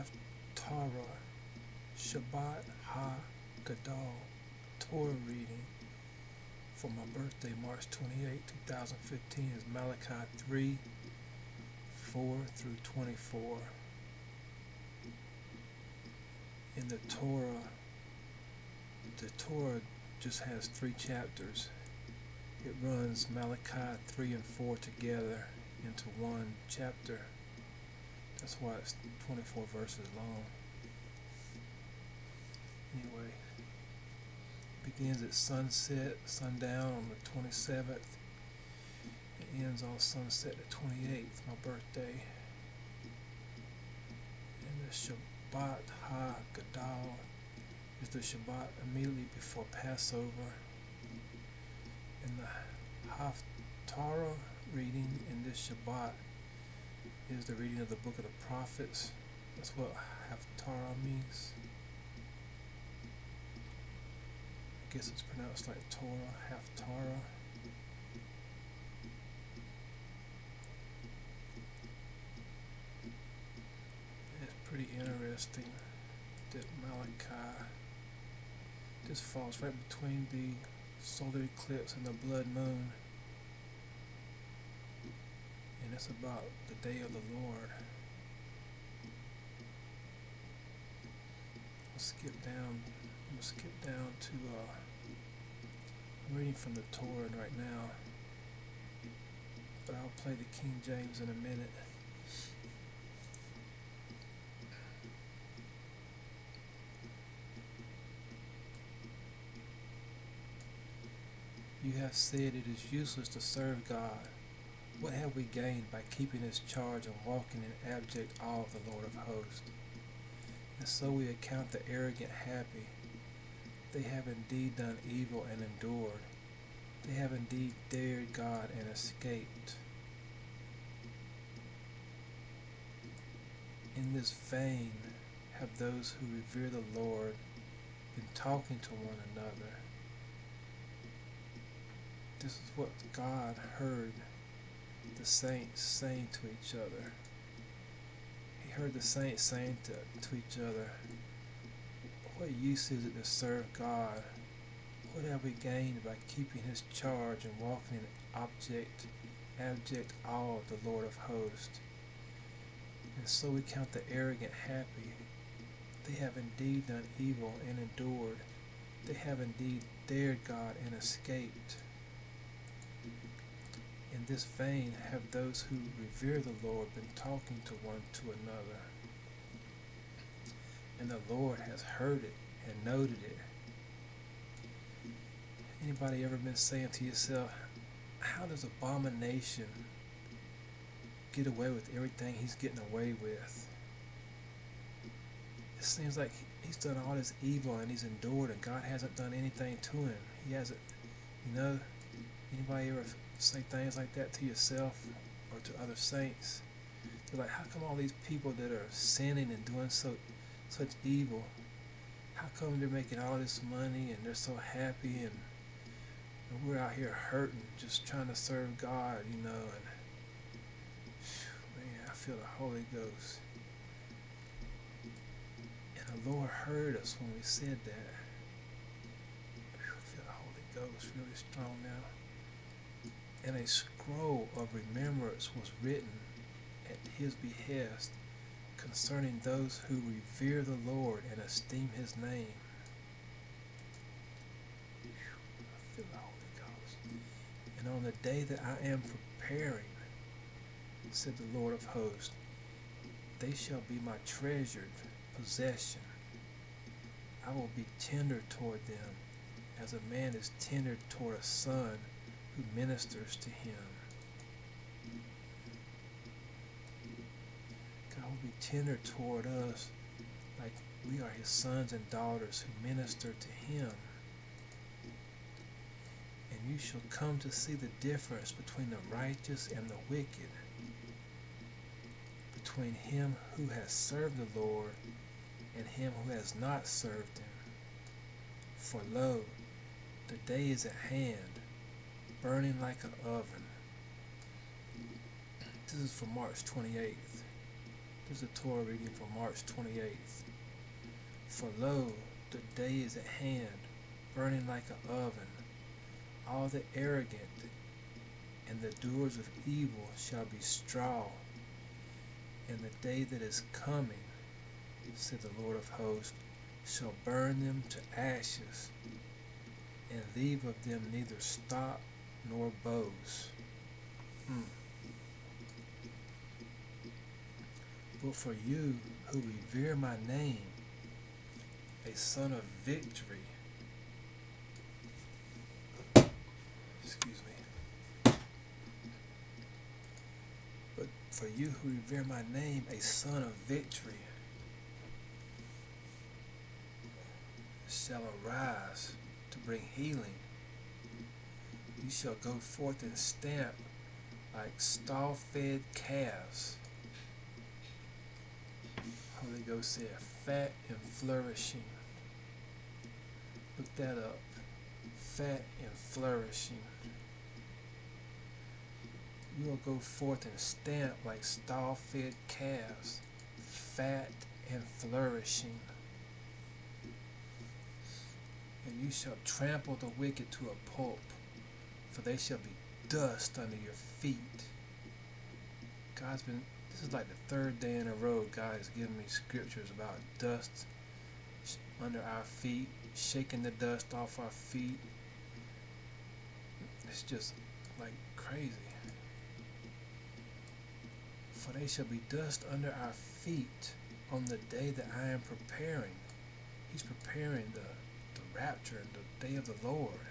Haftarah Shabbat Ha-Gadol Torah reading for my birthday, March 28, 2015, is Malachi 3:4-24. In the Torah just has 3 chapters. It runs Malachi 3 and 4 together into one chapter. That's why it's 24 verses long. Anyway, it begins at sundown on the 27th. It ends on sunset the 28th, my birthday. And the Shabbat Ha-Gadol is the Shabbat immediately before Passover. And the Haftarah reading in this Shabbat is the reading of the book of the prophets. That's what Haftarah means. I guess it's pronounced like Torah, Haftarah. It's pretty interesting that Malachi just falls right between the solar eclipse and the blood moon, and it's about the day of the Lord. I'm gonna skip down to I'm reading from the Torah right now, but I'll play the King James in a minute. You have said it is useless to serve God. What have we gained by keeping His charge and walking in abject awe of the Lord of hosts? And so we account the arrogant happy. They have indeed done evil and endured. They have indeed dared God and escaped. In this vein have those who revere the Lord been talking to one another. This is what God heard the saints saying to each other. He heard the saints saying to each other, what use is it to serve God? What have we gained by keeping His charge and walking in abject awe of the Lord of hosts? And so we count the arrogant happy. They have indeed done evil and endured. They have indeed dared God and escaped. In this vein have those who revere the Lord been talking to one to another. And the Lord has heard it and noted it. Anybody ever been saying to yourself, how does abomination get away with everything he's getting away with? It seems like he's done all this evil and he's endured, and God hasn't done anything to him. He hasn't, anybody ever say things like that to yourself or to other saints? They're like, how come all these people that are sinning and doing such evil, how come they're making all this money and they're so happy, and we're out here hurting, just trying to serve God, and man, I feel the Holy Ghost. And the Lord heard us when we said that. I feel the Holy Ghost really strong now. And a scroll of remembrance was written at His behest concerning those who revere the Lord and esteem His name. I feel the Holy Ghost. And on the day that I am preparing, said the Lord of hosts, they shall be my treasured possession. I will be tender toward them, as a man is tender toward a son who ministers to him. God will be tender toward us like we are His sons and daughters who minister to Him. And you shall come to see the difference between the righteous and the wicked, between him who has served the Lord and him who has not served Him. For lo, the day is at hand, burning like an oven. This is for March 28th. This is a Torah reading for March 28th. For lo, the day is at hand, burning like an oven. All the arrogant and the doers of evil shall be straw. And the day that is coming, said the Lord of hosts, shall burn them to ashes, and leave of them neither stock nor bows. But for you who revere my name, a son of victory, but for you who revere my name, a son of victory, shall arise to bring healing. You shall go forth and stamp like stall-fed calves. Holy Ghost said, fat and flourishing. Look that up. Fat and flourishing. You will go forth and stamp like stall-fed calves. Fat and flourishing. And you shall trample the wicked to a pulp, for they shall be dust under your feet. This is like the third day in a row God has given me scriptures about dust under our feet, shaking the dust off our feet. It's just like crazy. For they shall be dust under our feet on the day that I am preparing. He's preparing the rapture and the day of the Lord.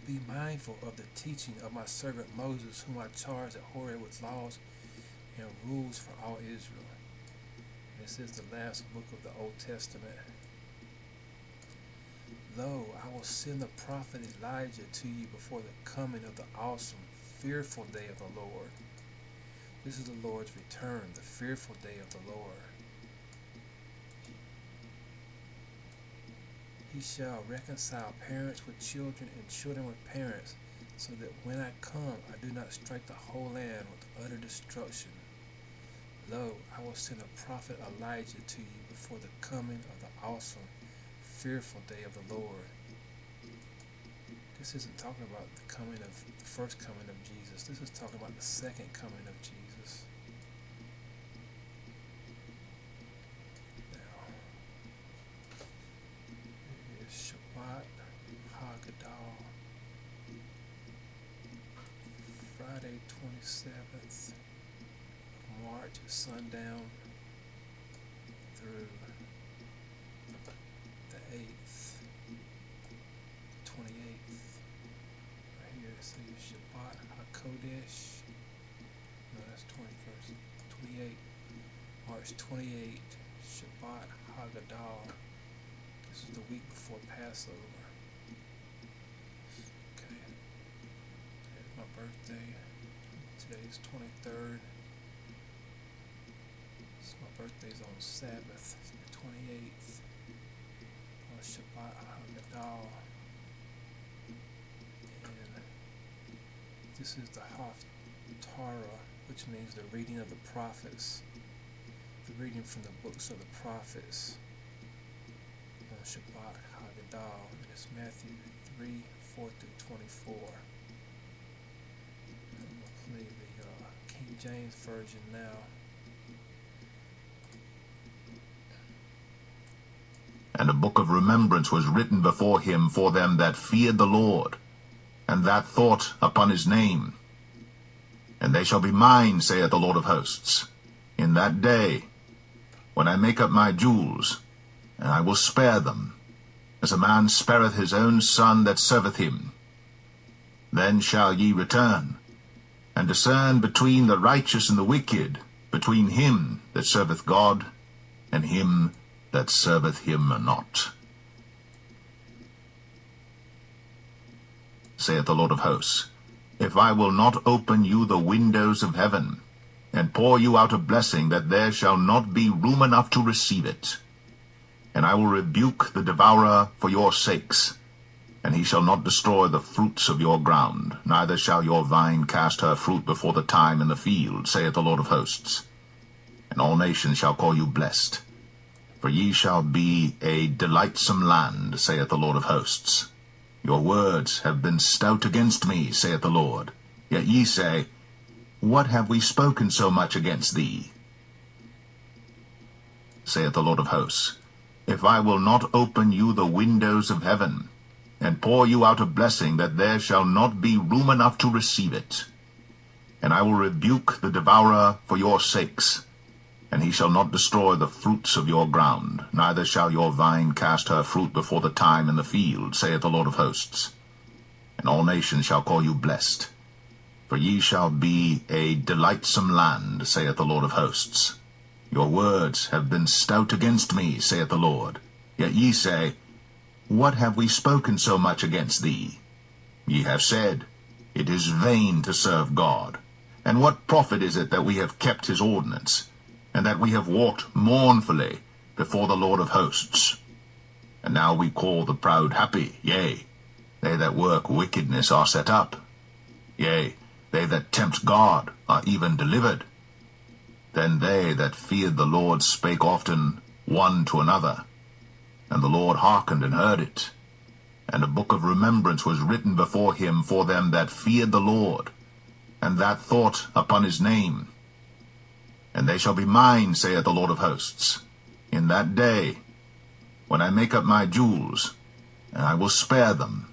Be mindful of the teaching of my servant Moses, whom I charged at Horeb with laws and rules for all Israel. This is the last book of the Old Testament. Lo, I will send the prophet Elijah to you before the coming of the awesome, fearful day of the Lord. This is the Lord's return, the fearful day of the Lord. He shall reconcile parents with children and children with parents, so that when I come, I do not strike the whole land with utter destruction. Lo, I will send a prophet Elijah to you before the coming of the awesome, fearful day of the Lord. This isn't talking about the first coming of Jesus. This is talking about the second coming of Jesus. Shabbat Ha-Gadol, Friday 27th of March, sundown through the 8th, 28th. Right here it says Shabbat HaKodesh. No, that's 21st. 28th. March 28th, Shabbat Ha-Gadol. This is the week before Passover. Okay. Today's my birthday. Today's 23rd. So my birthday's on Sabbath, the 28th. On Shabbat Ha-Gadol. And this is the Haftarah, which means the reading of the prophets. The reading from the books of the prophets. Shabbat Ha-Gadol, and it's Matthew 3, 4 through 24. I'm going to play the King James Version now. And a book of remembrance was written before him for them that feared the Lord, and that thought upon his name. And they shall be mine, saith the Lord of hosts, in that day, when I make up my jewels, and I will spare them, as a man spareth his own son that serveth him. Then shall ye return, and discern between the righteous and the wicked, between him that serveth God, and him that serveth him not. Saith the Lord of hosts, if I will not open you the windows of heaven, and pour you out a blessing, that there shall not be room enough to receive it, and I will rebuke the devourer for your sakes, And he shall not destroy the fruits of your ground, neither shall your vine cast her fruit before the time in the field, saith the Lord of hosts. And all nations shall call you blessed. For ye shall be a delightsome land, saith the Lord of hosts. Your words have been stout against me, saith the Lord. Yet ye say, What have we spoken so much against thee? Saith the Lord of hosts, If I will not open you the windows of heaven, and pour you out a blessing, that there shall not be room enough to receive it. And I will rebuke the devourer for your sakes, and he shall not destroy the fruits of your ground, neither shall your vine cast her fruit before the time in the field, saith the Lord of hosts. And all nations shall call you blessed, for ye shall be a delightsome land, saith the Lord of hosts. Your words have been stout against me, saith the Lord. Yet ye say, What have we spoken so much against thee? Ye have said, It is vain to serve God. And what profit is it that we have kept his ordinance, and that we have walked mournfully before the Lord of hosts? And now we call the proud happy, yea, they that work wickedness are set up. Yea, they that tempt God are even delivered. Then they that feared the Lord spake often one to another, and the Lord hearkened and heard it. And a book of remembrance was written before him for them that feared the Lord, and that thought upon his name. And they shall be mine, saith the Lord of hosts, in that day, when I make up my jewels, and I will spare them,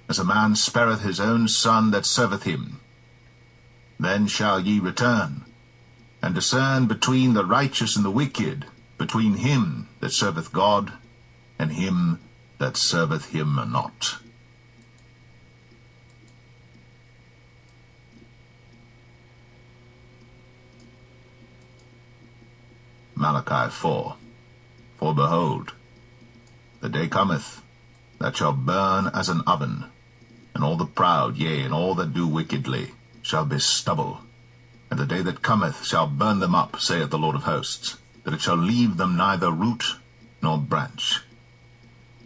as a man spareth his own son that serveth him. Then shall ye return, and discern between the righteous and the wicked, between him that serveth God, and him that serveth him not. Malachi 4. For behold, the day cometh, that shall burn as an oven, and all the proud, yea, and all that do wickedly, shall be stubble. And the day that cometh shall burn them up, saith the Lord of hosts, that it shall leave them neither root nor branch.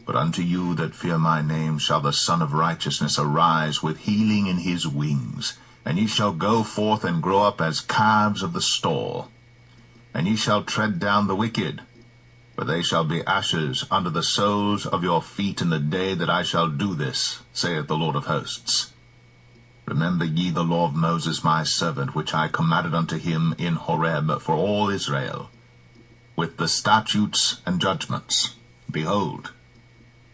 But unto you that fear my name shall the Son of Righteousness arise with healing in his wings, and ye shall go forth and grow up as calves of the stall. And ye shall tread down the wicked, for they shall be ashes under the soles of your feet in the day that I shall do this, saith the Lord of hosts. Remember ye the law of Moses my servant, which I commanded unto him in Horeb for all Israel, with the statutes and judgments. Behold,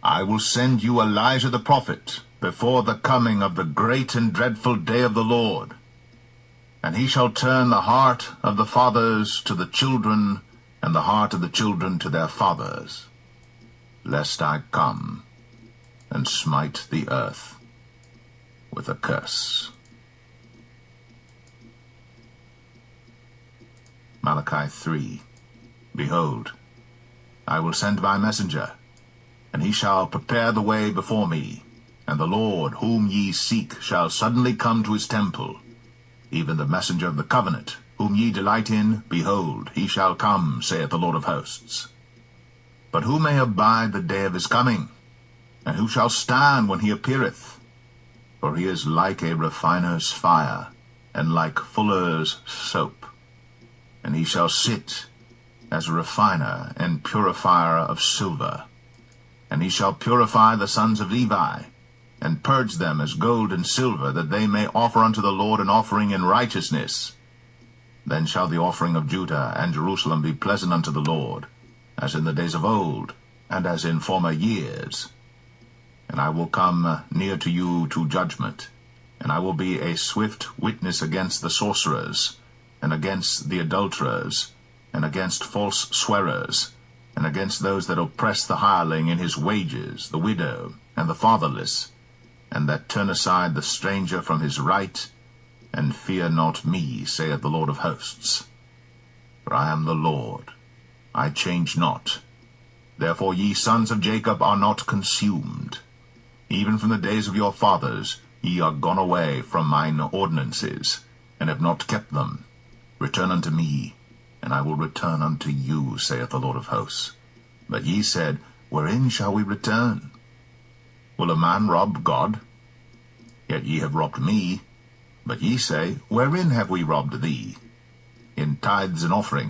I will send you Elijah the prophet before the coming of the great and dreadful day of the Lord. And he shall turn the heart of the fathers to the children, and the heart of the children to their fathers, lest I come and smite the earth with a curse. Malachi 3. Behold, I will send my messenger, and he shall prepare the way before me, and the Lord whom ye seek shall suddenly come to his temple, even the messenger of the covenant, whom ye delight in. Behold, he shall come, saith the Lord of hosts. But who may abide the day of his coming? And who shall stand when he appeareth? For he is like a refiner's fire, and like fuller's soap. And he shall sit as a refiner and purifier of silver. And he shall purify the sons of Levi, and purge them as gold and silver, that they may offer unto the Lord an offering in righteousness. Then shall the offering of Judah and Jerusalem be pleasant unto the Lord, as in the days of old, and as in former years. And I will come near to you to judgment, and I will be a swift witness against the sorcerers, and against the adulterers, and against false swearers, and against those that oppress the hireling in his wages, the widow, and the fatherless, and that turn aside the stranger from his right, and fear not me, saith the Lord of hosts. For I am the Lord, I change not. Therefore ye sons of Jacob are not consumed. Even from the days of your fathers ye are gone away from mine ordinances, and have not kept them. Return unto me, and I will return unto you, saith the Lord of hosts. But ye said, Wherein shall we return? Will a man rob God? Yet ye have robbed me. But ye say, Wherein have we robbed thee? In tithes and offerings.